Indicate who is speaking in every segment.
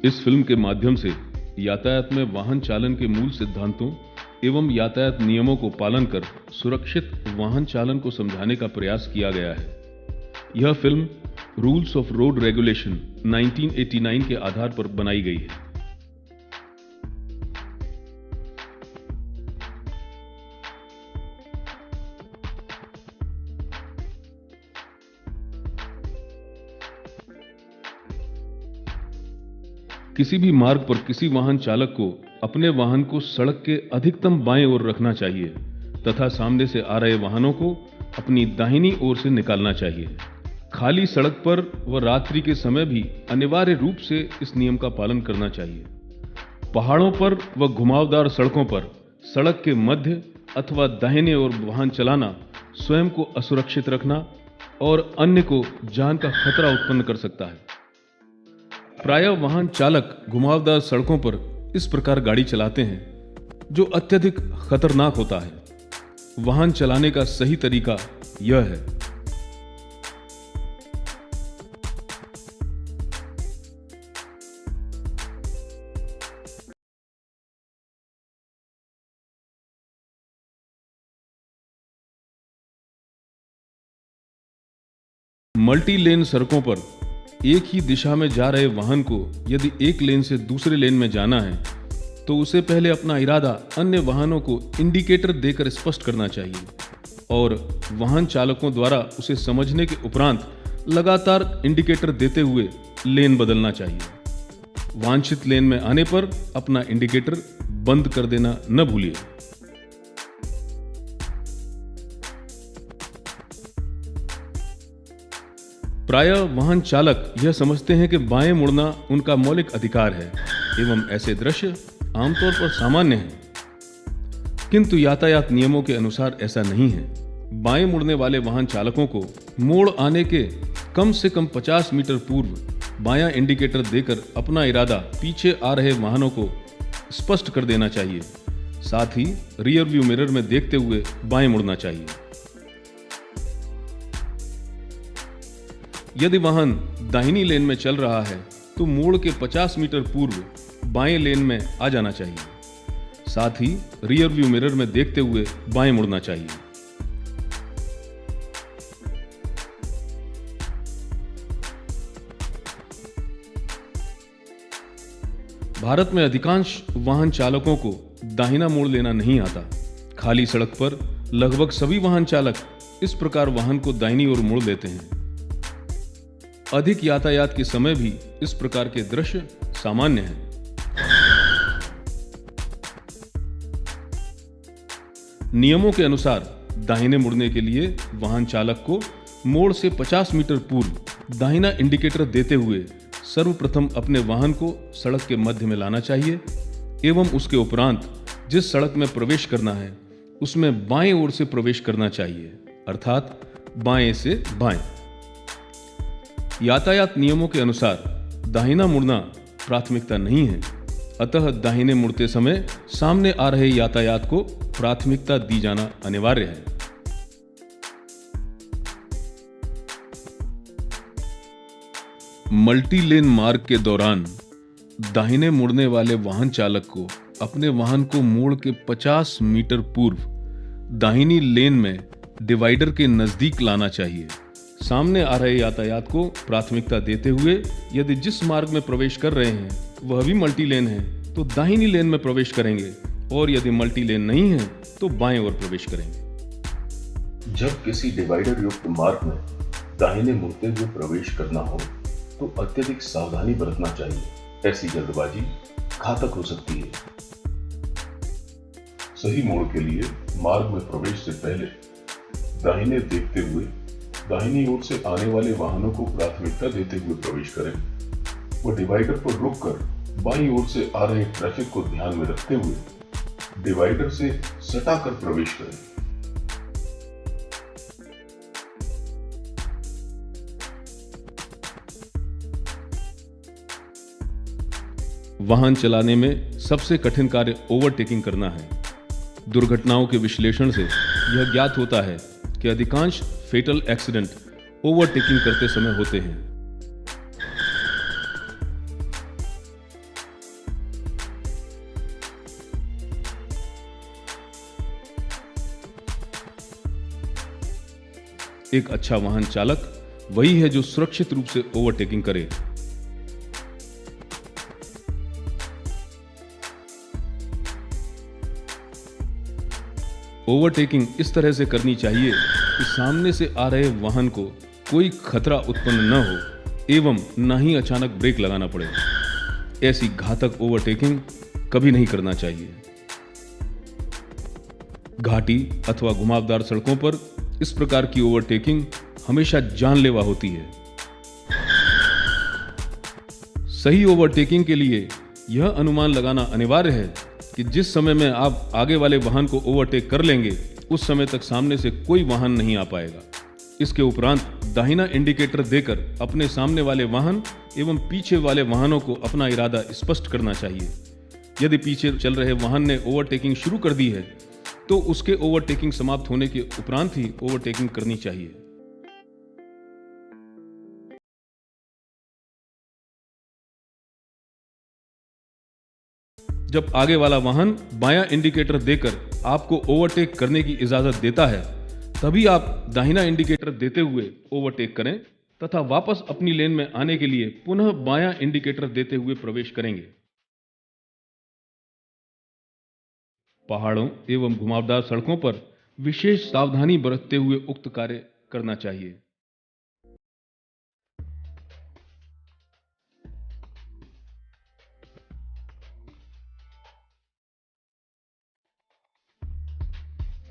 Speaker 1: इस फिल्म के माध्यम से यातायात में वाहन चालन के मूल सिद्धांतों एवं यातायात नियमों को पालन कर सुरक्षित वाहन चालन को समझाने का प्रयास किया गया है। यह film rules of road regulation 1989 के आधार पर बनाई गई है। किसी भी मार्ग पर किसी वाहन चालक को अपने वाहन को सड़क के अधिकतम बाएं ओर रखना चाहिए तथा सामने से आ रहे वाहनों को अपनी दाहिनी ओर से निकालना चाहिए। खाली सड़क पर व रात्रि के समय भी अनिवार्य रूप से इस नियम का पालन करना चाहिए। पहाड़ों पर व घुमावदार सड़कों पर सड़क के मध्य अथवा दाहिने ओर वाहन चलाना स्वयं को असुरक्षित रखना और अन्य को जान का खतरा उत्पन्न कर सकता है। प्रायः वाहन चालक घुमावदार सड़कों पर इस प्रकार गाड़ी चलाते हैं जो अत्यधिक खतरनाक होता है। वाहन चलाने का सही तरीका यह है। मल्टी लेन सड़कों पर एक ही दिशा में जा रहे वाहन को यदि एक लेन से दूसरे लेन में जाना है तो उसे पहले अपना इरादा अन्य वाहनों को इंडिकेटर देकर स्पष्ट करना चाहिए और वाहन चालकों द्वारा उसे समझने के उपरांत लगातार इंडिकेटर देते हुए लेन बदलना चाहिए। वांछित लेन में आने पर अपना इंडिकेटर बंद कर देना न भूलिए। प्रायः वाहन चालक यह समझते हैं कि बाएं मुड़ना उनका मौलिक अधिकार है एवं ऐसे दृश्य आमतौर पर सामान्य हैं, किंतु यातायात नियमों के अनुसार ऐसा नहीं है। बाएं मुड़ने वाले वाहन चालकों को मोड़ आने के कम से कम 50 मीटर पूर्व बायां इंडिकेटर देकर अपना इरादा पीछे आ रहे वाहनों को स्पष्ट कर देना चाहिए। साथ ही रियर व्यू मिरर में देखते हुए बाएं मुड़ना चाहिए। यदि वाहन दाहिनी लेन में चल रहा है तो मोड़ के 50 मीटर पूर्व बाएं लेन में आ जाना चाहिए। साथ ही रियर व्यू मिरर में देखते हुए बाएं मुड़ना चाहिए। भारत में अधिकांश वाहन चालकों को दाहिना मोड़ लेना नहीं आता। खाली सड़क पर लगभग सभी वाहन चालक इस प्रकार वाहन को दाहिनी ओर मोड़ देते हैं। अधिक यातायात के समय भी इस प्रकार के दृश्य सामान्य हैं। नियमों के अनुसार दाहिने मुड़ने के लिए वाहन चालक को मोड़ से 50 मीटर पूर्व दाहिना इंडिकेटर देते हुए सर्वप्रथम अपने वाहन को सड़क के मध्य में लाना चाहिए एवं उसके उपरांत जिस सड़क में प्रवेश करना है उसमें बाएं ओर से प्रवेश करना चाहिए, अर्थात बाएं से बाएं। यातायात नियमों के अनुसार दाहिना मुड़ना प्राथमिकता नहीं है, अतः दाहिने मुड़ते समय सामने आ रहे यातायात को प्राथमिकता दी जाना अनिवार्य है। मल्टी लेन मार्ग के दौरान दाहिने मुड़ने वाले वाहन चालक को अपने वाहन को मोड़ के 50 मीटर पूर्व दाहिनी लेन में डिवाइडर के नजदीक लाना चाहिए। सामने आ रहे यातायात को प्राथमिकता देते हुए यदि जिस मार्ग में प्रवेश कर रहे हैं वह भी मल्टी लेन है तो दाहिनी लेन में प्रवेश करेंगे और यदि मल्टी लेन नहीं है तो बाएं ओर प्रवेश करेंगे।
Speaker 2: जब किसी डिवाइडर युक्त मार्ग में दाहिने मुड़ते हुए प्रवेश करना हो तो अत्यधिक सावधानी बरतना चाहिए। ऐसी जल्दबाजी घातक हो सकती है। सही मोड़ के लिए मार्ग में प्रवेश से पहले दाहिने देखते हुए दाहिनी ओर से आने वाले वाहनों को प्राथमिकता देते हुए प्रवेश करें व डिवाइडर पर रुककर बाईं ओर से आ रहे ट्रैफिक को ध्यान में रखते हुए डिवाइडर से सटाकर प्रवेश करें।
Speaker 1: वाहन चलाने में सबसे कठिन कार्य ओवरटेकिंग करना है। दुर्घटनाओं के विश्लेषण से यह ज्ञात होता है कि अधिकांश फेटल एक्सीडेंट ओवरटेकिंग करते समय होते हैं। एक अच्छा वाहन चालक वही है जो सुरक्षित रूप से ओवरटेकिंग करे। ओवरटेकिंग इस तरह से करनी चाहिए कि सामने से आ रहे वाहन को कोई खतरा उत्पन्न न हो एवं न ही अचानक ब्रेक लगाना पड़े। ऐसी घातक ओवरटेकिंग कभी नहीं करना चाहिए। घाटी अथवा घुमावदार सड़कों पर इस प्रकार की ओवरटेकिंग हमेशा जानलेवा होती है। सही ओवरटेकिंग के लिए यह अनुमान लगाना अनिवार्य है कि जिस समय में आप आगे वाले वाहन को ओवरटेक कर लेंगे उस समय तक सामने से कोई वाहन नहीं आ पाएगा। इसके उपरांत दाहिना इंडिकेटर देकर अपने सामने वाले वाहन एवं पीछे वाले वाहनों को अपना इरादा स्पष्ट करना चाहिए। यदि पीछे चल रहे वाहन ने ओवरटेकिंग शुरू कर दी है तो उसके ओवरटेकिंग समाप्त होने के उपरांत ही ओवरटेकिंग करनी चाहिए। जब आगे वाला वाहन बायां इंडिकेटर देकर आपको ओवरटेक करने की इजाजत देता है तभी आप दाहिना इंडिकेटर देते हुए ओवरटेक करें तथा वापस अपनी लेन में आने के लिए पुनः बायां इंडिकेटर देते हुए प्रवेश करेंगे। पहाड़ों एवं घुमावदार सड़कों पर विशेष सावधानी बरतते हुए उक्त कार्य करना चाहिए।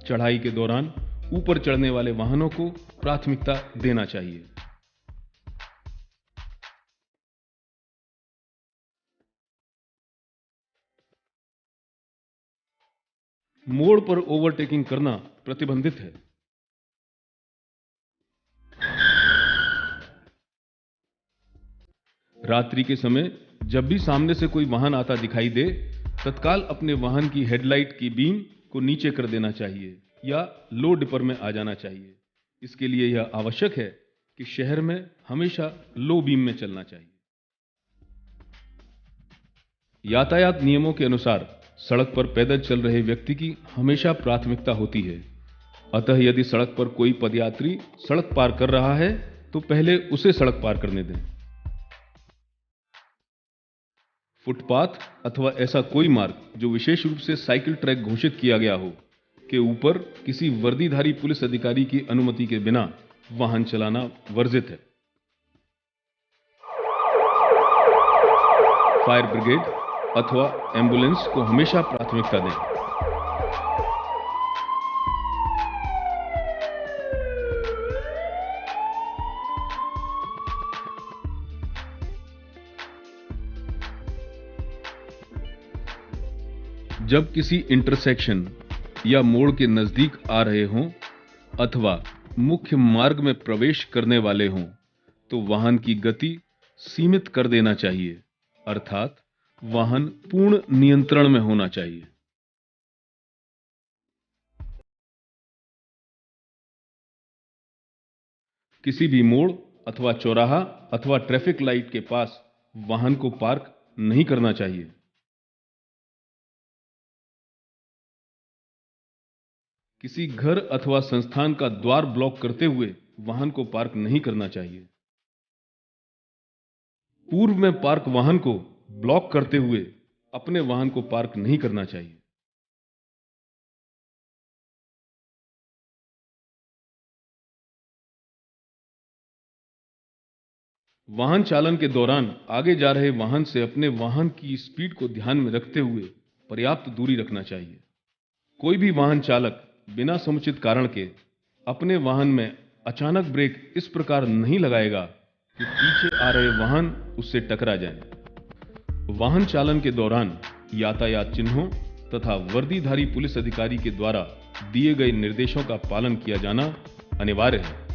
Speaker 1: चढ़ाई के दौरान ऊपर चढ़ने वाले वाहनों को प्राथमिकता देना चाहिए। मोड़ पर ओवरटेकिंग करना प्रतिबंधित है। रात्रि के समय जब भी सामने से कोई वाहन आता दिखाई दे तत्काल अपने वाहन की हेडलाइट की बीम को नीचे कर देना चाहिए या लो डिपर में आ जाना चाहिए। इसके लिए यह आवश्यक है कि शहर में हमेशा लो बीम में चलना चाहिए। यातायात नियमों के अनुसार सड़क पर पैदल चल रहे व्यक्ति की हमेशा प्राथमिकता होती है। अतः यदि सड़क पर कोई पदयात्री सड़क पार कर रहा है तो पहले उसे सड़क पार करने दें। फुटपाथ अथवा ऐसा कोई मार्ग जो विशेष रूप से साइकिल ट्रैक घोषित किया गया हो के ऊपर किसी वर्दीधारी पुलिस अधिकारी की अनुमति के बिना वाहन चलाना वर्जित है। फायर ब्रिगेड अथवा एम्बुलेंस को हमेशा प्राथमिकता दें। जब किसी इंटरसेक्शन या मोड़ के नजदीक आ रहे हों अथवा मुख्य मार्ग में प्रवेश करने वाले हों तो वाहन की गति सीमित कर देना चाहिए, अर्थात वाहन पूर्ण नियंत्रण में होना चाहिए। किसी भी मोड़ अथवा चौराहा अथवा ट्रैफिक लाइट के पास वाहन को पार्क नहीं करना चाहिए। किसी घर अथवा संस्थान का द्वार ब्लॉक करते हुए वाहन को पार्क नहीं करना चाहिए। पूर्व में पार्क वाहन को ब्लॉक करते हुए अपने वाहन को पार्क नहीं करना चाहिए। वाहन चालन के दौरान आगे जा रहे वाहन से अपने वाहन की स्पीड को ध्यान में रखते हुए पर्याप्त दूरी रखना चाहिए। कोई भी वाहन चालक बिना समुचित कारण के अपने वाहन में अचानक ब्रेक इस प्रकार नहीं लगाएगा कि पीछे आ रहे वाहन उससे टकरा जाएं। वाहन चालन के दौरान यातायात चिन्हों तथा वर्दीधारी पुलिस अधिकारी के द्वारा दिए गए निर्देशों का पालन किया जाना अनिवार्य है।